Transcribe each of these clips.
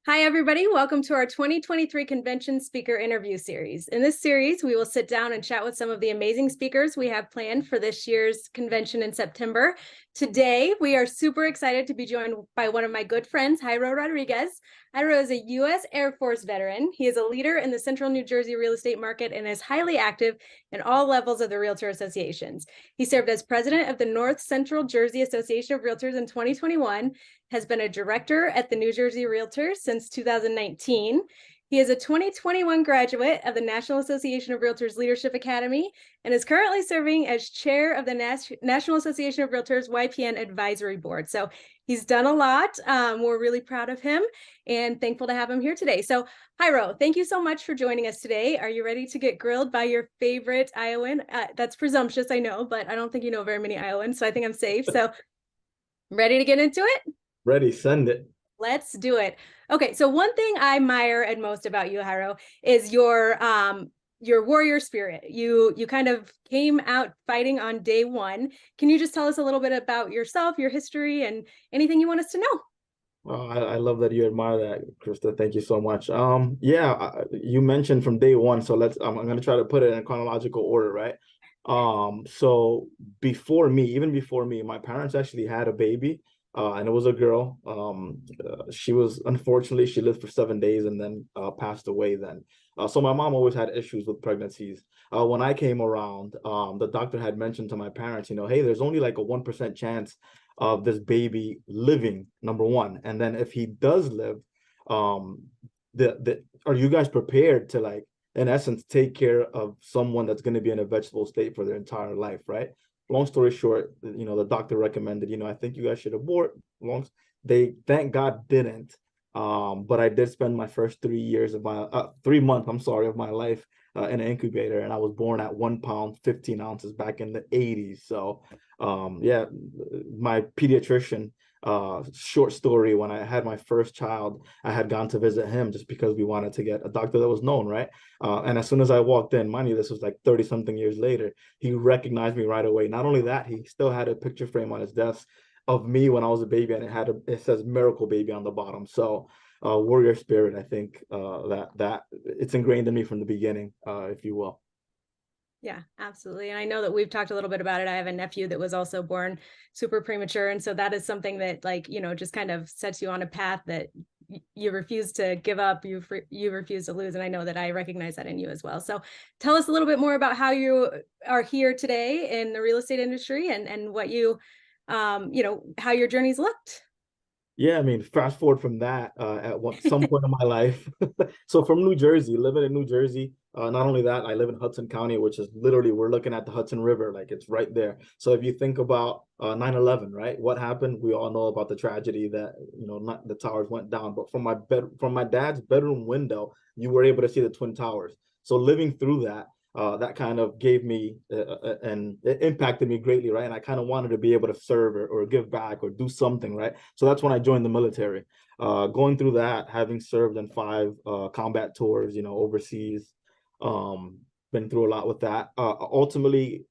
Hi, everybody. Welcome to our 2023 Convention Speaker Interview Series. In this series, we will sit down and chat with some of the amazing speakers we have planned for this year's convention in September. Today, we are super excited to be joined by one of my good friends, Jairo Rodriguez. Jairo is a U.S. Air Force veteran. He is a leader in the central New Jersey real estate market and is highly active in all levels of the Realtor associations. He served as president of the North Central Jersey Association of Realtors in 2021, has been a director at the New Jersey Realtors since 2019. He is a 2021 graduate of the National Association of Realtors Leadership Academy and is currently serving as chair of the National Association of Realtors YPN Advisory Board. So he's done a lot. We're really proud of him and thankful to have him here today. So Jairo, thank you so much for joining us today. Are you ready to get grilled by your favorite Iowan? That's presumptuous, I know, but I don't think you know very many Iowans, so I think I'm safe. So ready to get into it? Ready, send it. Let's do it. Okay, so one thing I admire and most about you, Jairo, is your warrior spirit. You kind of came out fighting on day one. Can you just tell us a little bit about yourself, your history, and anything you want us to know? Oh, I love that you admire that, Krista. Thank you so much. You mentioned from day one, so I'm gonna try to put it in chronological order, right? So even before me, my parents actually had a baby. And it was a girl. She lived for 7 days and then passed away then. So my mom always had issues with pregnancies. When I came around, the doctor had mentioned to my parents, hey, there's only like a 1% chance of this baby living, number one. And then if he does live, are you guys prepared to, like, in essence, take care of someone that's going to be in a vegetable state for their entire life, right? Long story short, the doctor recommended, I think you guys should abort. They, thank God, didn't. But I did spend my first 3 months, of my life in an incubator, and I was born at 1 pound, 15 ounces back in the 80s. So, my pediatrician, short story, when I had my first child, I had gone to visit him just because we wanted to get a doctor that was known, right? And as soon as I walked in, mind you, this was like 30 something years later, he recognized me right away. Not only that, he still had a picture frame on his desk of me when I was a baby, and it says miracle baby on the bottom. So warrior spirit, I think that it's ingrained in me from the beginning, if you will. Yeah, absolutely. And I know that we've talked a little bit about it. I have a nephew that was also born super premature. And so that is something that, like, just kind of sets you on a path that you refuse to give up, you refuse to lose. And I know that I recognize that in you as well. So tell us a little bit more about how you are here today in the real estate industry and what how your journey's looked. Yeah, I mean, fast forward from that some point in my life. So from New Jersey, living in New Jersey, not only that, I live in Hudson County, which is literally, we're looking at the Hudson River, like it's right there. So if you think about 9/11, right? What happened? We all know about the tragedy that, not the towers went down, but from my dad's bedroom window, you were able to see the Twin Towers. So living through that, that kind of gave me and it impacted me greatly, right? And I kind of wanted to be able to serve or give back or do something, right? So that's when I joined the military. Going through that, having served in 5 combat tours, overseas, been through a lot with that. Ultimately,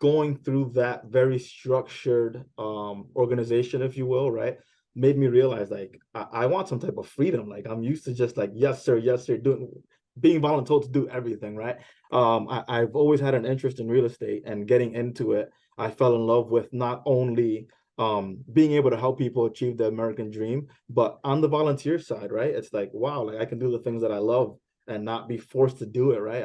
going through that very structured organization, if you will, right, made me realize, like, I want some type of freedom. Like, I'm used to just like, yes, sir, being voluntold to do everything, right? I've always had an interest in real estate, and getting into it, I fell in love with not only being able to help people achieve the American dream, but on the volunteer side, right? It's like, wow, like I can do the things that I love and not be forced to do it, right?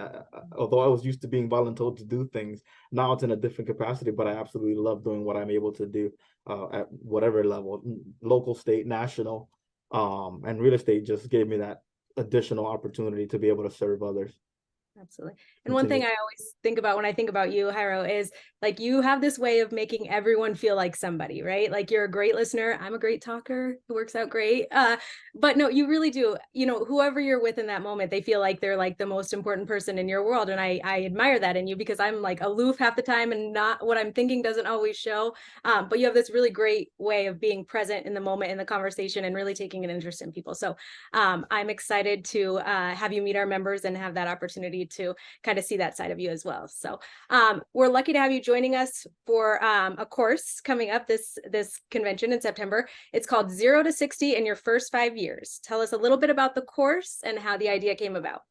Although I was used to being voluntold to do things, now it's in a different capacity, but I absolutely love doing what I'm able to do at whatever level, local, state, national, and real estate just gave me that additional opportunity to be able to serve others. Absolutely. And one thing I always think about when I think about you, Jairo, is like you have this way of making everyone feel like somebody, right? Like you're a great listener. I'm a great talker. It works out great. But no, you really do. Whoever you're with in that moment, they feel like they're like the most important person in your world. And I admire that in you, because I'm like aloof half the time and not what I'm thinking doesn't always show. But you have this really great way of being present in the moment, in the conversation, and really taking an interest in people. So I'm excited to have you meet our members and have that opportunity me to kind of see that side of you as well. So we're lucky to have you joining us for a course coming up this convention in September. It's called 0 to 60 in Your First 5 Years. Tell us a little bit about the course and how the idea came about.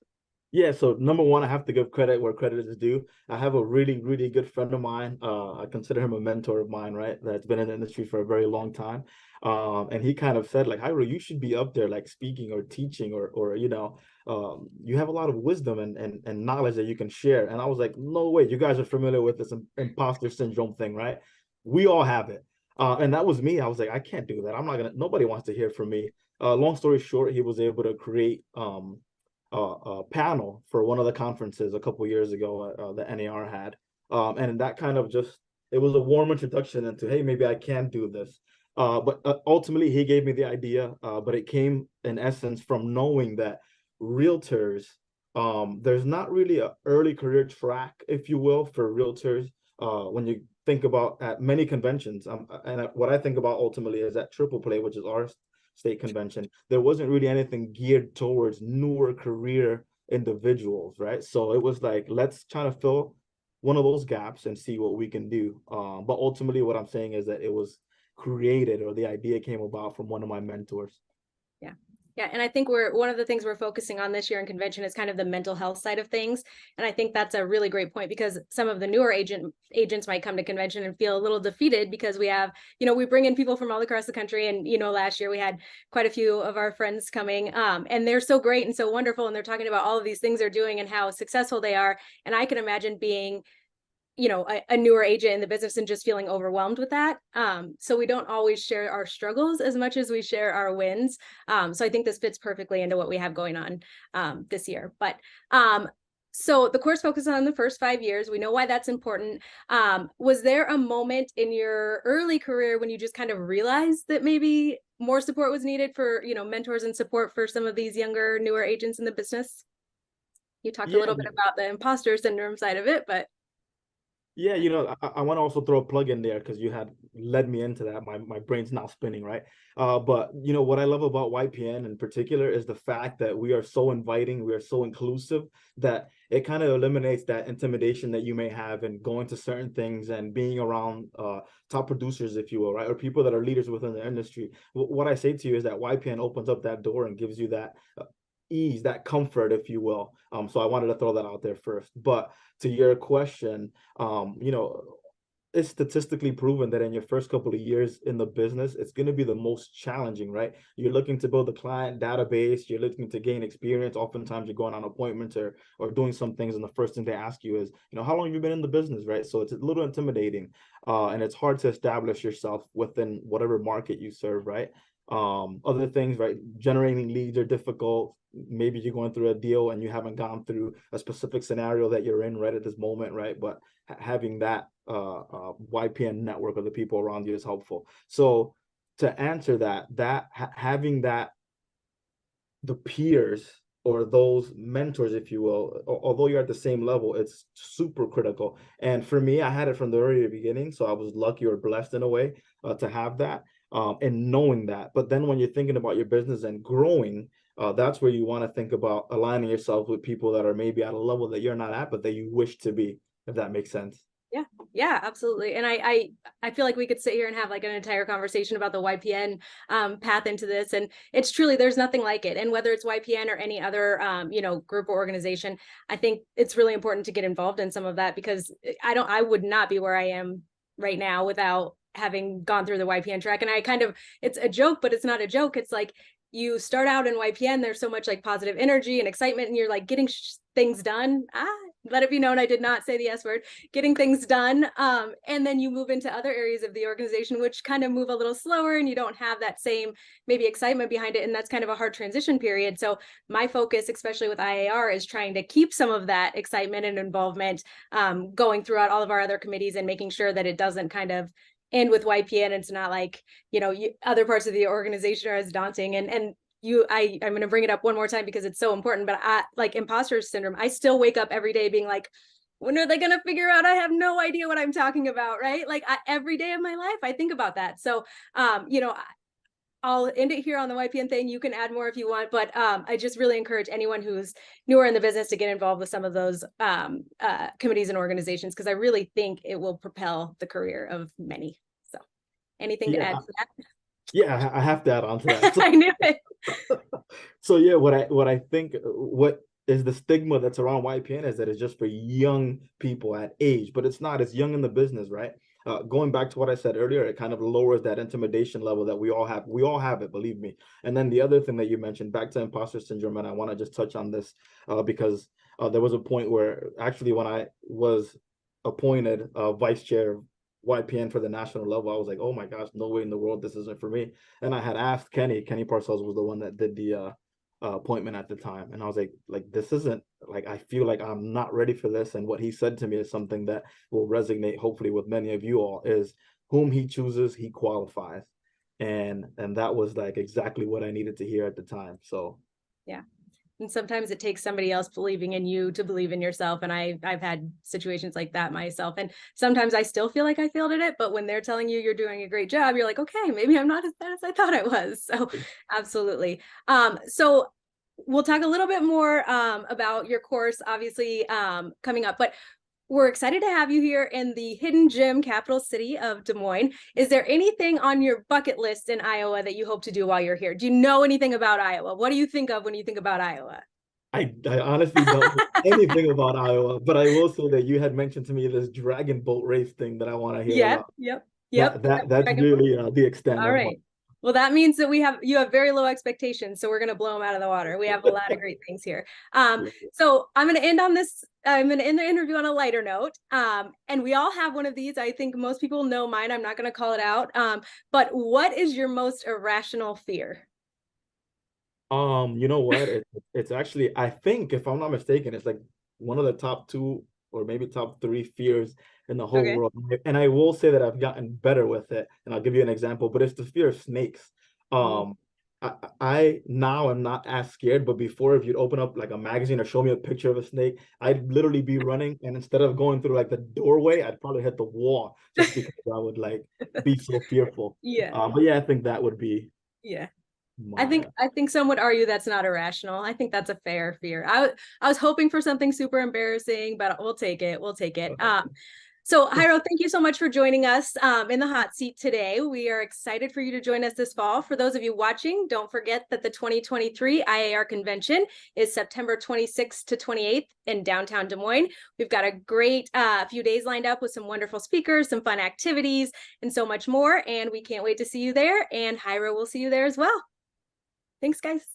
Yeah, so number one, I have to give credit where credit is due. I have a really, really good friend of mine. I consider him a mentor of mine, right? That's been in the industry for a very long time. And he kind of said, like, Jairo, you should be up there, like speaking or teaching, or you have a lot of wisdom and knowledge that you can share. And I was like, no way, you guys are familiar with this imposter syndrome thing, right? We all have it. And that was me. I was like, I can't do that. I'm not gonna. Nobody wants to hear from me. Long story short, he was able to create panel for one of the conferences a couple years ago that NAR had. And that kind of just, it was a warm introduction into, hey, maybe I can do this. But ultimately, he gave me the idea, but it came in essence from knowing that realtors, there's not really an early career track, if you will, for realtors. When you think about at many conventions, and what I think about ultimately is at Triple Play, which is our state convention, there wasn't really anything geared towards newer career individuals, right? So it was like, let's try to fill one of those gaps and see what we can do. But ultimately, what I'm saying is that it was created, or the idea came about from one of my mentors. Yeah. Yeah. And I think one of the things we're focusing on this year in convention is kind of the mental health side of things. And I think that's a really great point, because some of the newer agents might come to convention and feel a little defeated because we have, we bring in people from all across the country. And, last year we had quite a few of our friends coming, and they're so great and so wonderful. And they're talking about all of these things they're doing and how successful they are. And I can imagine being a newer agent in the business and just feeling overwhelmed with that. So we don't always share our struggles as much as we share our wins. So I think this fits perfectly into what we have going on this year. But so the course focuses on the first 5 years. We know why that's important. Was there a moment in your early career when you just kind of realized that maybe more support was needed for, mentors and support for some of these younger, newer agents in the business? You talked a little bit about the imposter syndrome side of it, but Yeah, I want to also throw a plug in there because you had led me into that. My brain's now spinning, right? But what I love about YPN in particular is the fact that we are so inviting, we are so inclusive, that it kind of eliminates that intimidation that you may have in going to certain things and being around top producers, if you will, right? Or people that are leaders within the industry. What I say to you is that YPN opens up that door and gives you that ease, that comfort, if you will. So I wanted to throw that out there first. But to your question, it's statistically proven that in your first couple of years in the business, it's going to be the most challenging, right? You're looking to build a client database, you're looking to gain experience. Oftentimes you're going on appointments or doing some things, and the first thing they ask you is, how long have you been in the business, right? So it's a little intimidating, and it's hard to establish yourself within whatever market you serve, right? Other things, right? Generating leads are difficult. Maybe you're going through a deal and you haven't gone through a specific scenario that you're in right at this moment, right? But having that YPN network of the people around you is helpful. So to answer that having that, the peers or those mentors, if you will, although you're at the same level, it's super critical. And for me, I had it from the very beginning, so I was lucky or blessed in a way to have that. And knowing that. But then when you're thinking about your business and growing, that's where you want to think about aligning yourself with people that are maybe at a level that you're not at, but that you wish to be, if that makes sense. Yeah, absolutely. And I feel like we could sit here and have like an entire conversation about the YPN path into this. And it's truly, there's nothing like it. And whether it's YPN or any other, group or organization, I think it's really important to get involved in some of that, because I would not be where I am right now without having gone through the YPN track. And it's a joke, but it's not a joke. It's like, you start out in YPN, there's so much like positive energy and excitement, and you're like getting things done. Let it be known, I did not say the S word, getting things done. And then you move into other areas of the organization, which kind of move a little slower, and you don't have that same maybe excitement behind it. And that's kind of a hard transition period. So my focus, especially with IAR, is trying to keep some of that excitement and involvement going throughout all of our other committees, and making sure that it doesn't kind of end with YPN. It's not like, other parts of the organization are as daunting. I'm going to bring it up one more time because it's so important, but like imposter syndrome, I still wake up every day being like, when are they going to figure out I have no idea what I'm talking about, right? Like every day of my life, I think about that. So, I'll end it here on the YPN thing. You can add more if you want, but I just really encourage anyone who's newer in the business to get involved with some of those committees and organizations, because I really think it will propel the career of many. So anything to add to that? Yeah, I have to add on to that. I knew it. So yeah, what I think what is the stigma that's around YPN is that it's just for young people at age, but it's not. It's young in the business, right? Going back to what I said earlier, it kind of lowers that intimidation level that we all have. We all have it, believe me. And then the other thing that you mentioned, back to imposter syndrome, and I want to just touch on this because there was a point where actually when I was appointed vice chair YPN for the national level, I was like, oh my gosh, no way in the world this isn't for me. And I had asked Kenny Parcells was the one that did the appointment at the time, and I was like this isn't, like, I feel like I'm not ready for this. And what he said to me is something that will resonate hopefully with many of you all, is whom he chooses, he qualifies. And that was like exactly what I needed to hear at the time. So yeah. And sometimes it takes somebody else believing in you to believe in yourself. And I've had situations like that myself. And sometimes I still feel like I failed at it, but when they're telling you you're doing a great job, you're like, okay, maybe I'm not as bad as I thought I was. So absolutely. So we'll talk a little bit more about your course, obviously, coming up, but we're excited to have you here in the hidden gem capital city of Des Moines. Is there anything on your bucket list in Iowa that you hope to do while you're here? Do you know anything about Iowa? What do you think of when you think about Iowa? I honestly don't know anything about Iowa, but I will say that you had mentioned to me this dragon boat race thing that I want to hear about. Yep. That's really the extent All of right. Well, that means that you have very low expectations, so we're going to blow them out of the water. We have a lot of great things here. So I'm going to end on this. I'm going to end the interview on a lighter note. And we all have one of these. I think most people know mine. I'm not going to call it out. But what is your most irrational fear? You know what? It's actually, I think, if I'm not mistaken, it's like one of the top two or maybe top three fears in the whole Okay. world. And I will say that I've gotten better with it. And I'll give you an example, but it's the fear of snakes. Um, I now am not as scared, but before, if you'd open up like a magazine or show me a picture of a snake, I'd literally be running, and instead of going through like the doorway, I'd probably hit the wall just because I would like be so fearful. Yeah. But yeah, I think that would be Yeah. my I think some would argue that's not irrational. I think that's a fair fear. I was hoping for something super embarrassing, but we'll take it. We'll take it. So Jairo, thank you so much for joining us in the hot seat today. We are excited for you to join us this fall. For those of you watching, don't forget that the 2023 IAR Convention is September 26th to 28th in downtown Des Moines. We've got a great few days lined up with some wonderful speakers, some fun activities, and so much more. And we can't wait to see you there. And Jairo will see you there as well. Thanks, guys.